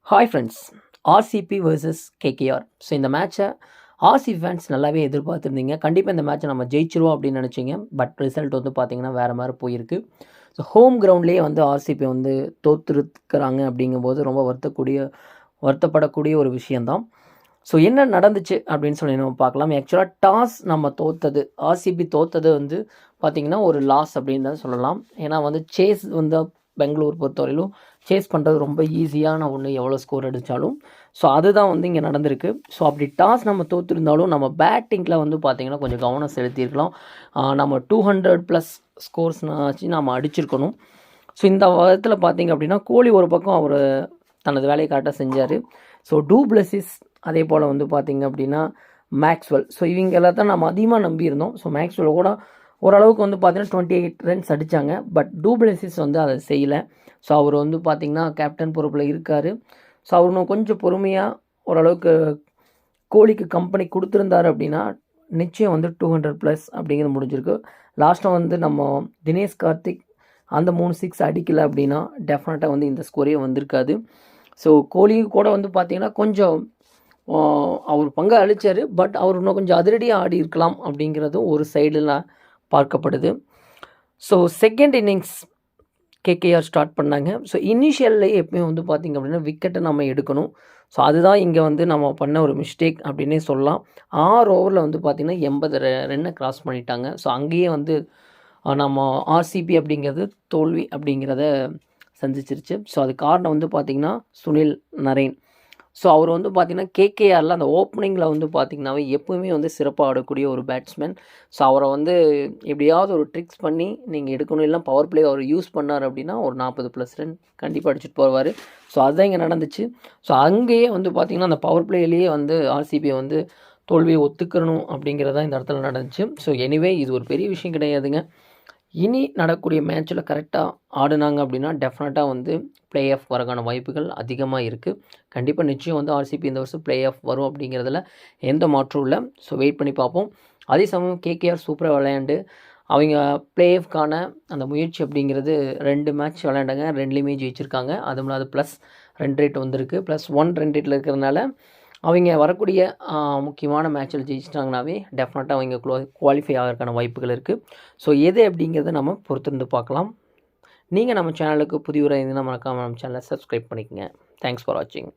Hi friends, RCB versus KKR. So இந்த மேட்ச்சை RCB fans நல்லாவே எதிர்பார்த்துருந்தீங்க. கண்டிப்பாக இந்த மேட்ச்சை நம்ம ஜெயிச்சிருவோம் அப்படின்னு நினச்சிங்க. பட் ரிசல்ட் வந்து பார்த்திங்கன்னா வேறு மாதிரி போயிருக்கு. ஸோ ஹோம் கிரவுண்ட்லேயே வந்து ஆர்சிபி வந்து தோற்றுருக்கிறாங்க அப்படிங்கும்போது ரொம்ப வருத்தப்படக்கூடிய ஒரு விஷயந்தான். ஸோ என்ன நடந்துச்சு அப்படின்னு சொல்லி நம்ம பார்க்கலாம். ஆக்சுவலாக டாஸ் நம்ம தோற்றது, ஆர்சிபி தோற்றது வந்து பார்த்திங்கன்னா ஒரு லாஸ் அப்படின்னு தான் சொல்லலாம். ஏன்னா வந்து சேஸ் வந்து பெங்களூர் பொறுத்தவரையிலும் சேஸ் பண்ணுறது ரொம்ப ஈஸியான ஒன்று, எவ்வளோ ஸ்கோர் அடித்தாலும். ஸோ அதுதான் வந்து இங்கே நடந்திருக்கு. ஸோ அப்படி டாஸ் நம்ம தோற்றுருந்தாலும் நம்ம பேட்டிங்கில் வந்து பார்த்திங்கன்னா கொஞ்சம் கவனம் செலுத்தியிருக்கலாம். நம்ம 200+ ஸ்கோர்ஸ்னாச்சு நம்ம அடிச்சிருக்கணும். ஸோ இந்த விதத்தில் பார்த்திங்க அப்படின்னா கோலி ஒரு பக்கம் அவர் தனது வேலையை கரெக்டாக செஞ்சார். ஸோ டூ பிளஸிஸ் அதே போல் வந்து பார்த்திங்க அப்படின்னா மேக்ஸ்வெல், ஸோ இவங்க எல்லாத்தான் நம்ம அதிகமாக நம்பியிருந்தோம். ஸோ மேக்ஸ்வெல் கூட ஓரளவுக்கு வந்து பார்த்திங்கன்னா 28 ரன்ஸ் அடித்தாங்க. பட் டூ பிளஸிஸ் வந்து அதை செய்யலை. ஸோ அவர் வந்து பார்த்திங்கன்னா கேப்டன் பொறுப்பில் இருக்கார். ஸோ அவர் இன்னும் கொஞ்சம் பொறுமையாக ஓரளவுக்கு கோலிக்கு கம்பெனி கொடுத்துருந்தார் அப்படின்னா நிச்சயம் வந்து 200+ அப்படிங்கிறது முடிஞ்சிருக்கு. லாஸ்ட்டாக வந்து நம்ம தினேஷ் கார்த்திக் அந்த 3 6 அடிக்கலை அப்படின்னா டெஃபினட்டாக வந்து இந்த ஸ்கோரே வந்திருக்காது. ஸோ கோலி கூட வந்து பார்த்திங்கன்னா கொஞ்சம் அவர் பங்கு அழிச்சார். பட் அவர் இன்னும் கொஞ்சம் அதிரடியாக ஆடி இருக்கலாம் அப்படிங்கிறதும் ஒரு சைடில் பார்க்கப்படுது. So second innings KKR start பண்ணாங்க. ஸோ இனிஷியல்லையே எப்பயும் வந்து பார்த்திங்க அப்படின்னா விக்கெட்டை நம்ம எடுக்கணும். ஸோ அதுதான் இங்கே வந்து நம்ம பண்ண ஒரு மிஸ்டேக் அப்படின்னே சொல்லலாம். 6 ஓவரில் வந்து பார்த்திங்கன்னா 80 ரன்னை கிராஸ் பண்ணிட்டாங்க. ஸோ அங்கேயே வந்து நம்ம ஆர்சிபி அப்படிங்கிறது தோல்வி அப்படிங்கிறத சந்திச்சிருச்சு. ஸோ அது காரணம் வந்து பார்த்திங்கன்னா சுனில் நரேன். ஸோ அவர் வந்து பார்த்திங்கன்னா கேகேஆரில் அந்த ஓப்பனிங்கில் வந்து பார்த்திங்கனாவே எப்போவுமே வந்து சிறப்பாக ஆடக்கூடிய ஒரு பேட்ஸ்மேன். ஸோ அவரை வந்து எப்படியாவது ஒரு ட்ரிக்ஸ் பண்ணி நீங்கள் எடுக்கணும், இல்லை பவர் பிளே அவர் யூஸ் பண்ணார் அப்படின்னா ஒரு 40+ ரன் கண்டிப்பாக அடிச்சுட்டு போவார். ஸோ அதுதான் இங்கே நடந்துச்சு. ஸோ அங்கேயே வந்து பார்த்திங்கன்னா அந்த பவர் பிளேலேயே வந்து ஆர்சிபியை வந்து தோல்வியை ஒத்துக்கணும் அப்படிங்கிறதான் இந்த இடத்துல நடந்துச்சு. ஸோ எனிவே இது ஒரு பெரிய விஷயம் கிடையாதுங்க. இனி நடக்கக்கூடிய மேட்ச்சில் கரெக்டாக ஆடினாங்க அப்படின்னா டெஃபினட்டாக வந்து ப்ளே ஆஃப் வரக்கான வாய்ப்புகள் அதிகமாக இருக்குது. கண்டிப்பாக நிச்சயம் வந்து ஆர்சிபி இந்த வருஷம் ப்ளே ஆஃப் வரும் அப்படிங்கிறதுல எந்த மாற்றம் இல்லை. ஸோ வெயிட் பண்ணி பார்ப்போம். அதே சமயம் கேகேஆர் சூப்பராக விளையாண்டு அவங்க ப்ளே ஆஃப்கான அந்த முயற்சி அப்படிங்கிறது 2 மேட்ச் விளையாண்டாங்க, 2லேயுமே ஜெயிச்சிருக்காங்க. அதுவும் இல்லாத ப்ளஸ் ரன் ரேட் வந்திருக்கு. +1 ரன் ரேட்டில் இருக்கிறதுனால அவங்க வரக்கூடிய முக்கியமான மேட்சில் ஜெயிச்சிட்டாங்கனாவே டெஃபினட்டாக அவங்க குவாலிஃபை ஆகிறதுக்கான வாய்ப்புகள் இருக்குது. ஸோ எது அப்படிங்கிறத நம்ம பொறுத்திருந்து பார்க்கலாம். நீங்கள் நம்ம சேனலுக்கு புதியவராக இருந்தீங்கன்னா மறக்காமல் நம்ம சேனலை சப்ஸ்கிரைப் பண்ணிக்கோங்க. தேங்க்ஸ் ஃபார் வாட்சிங்.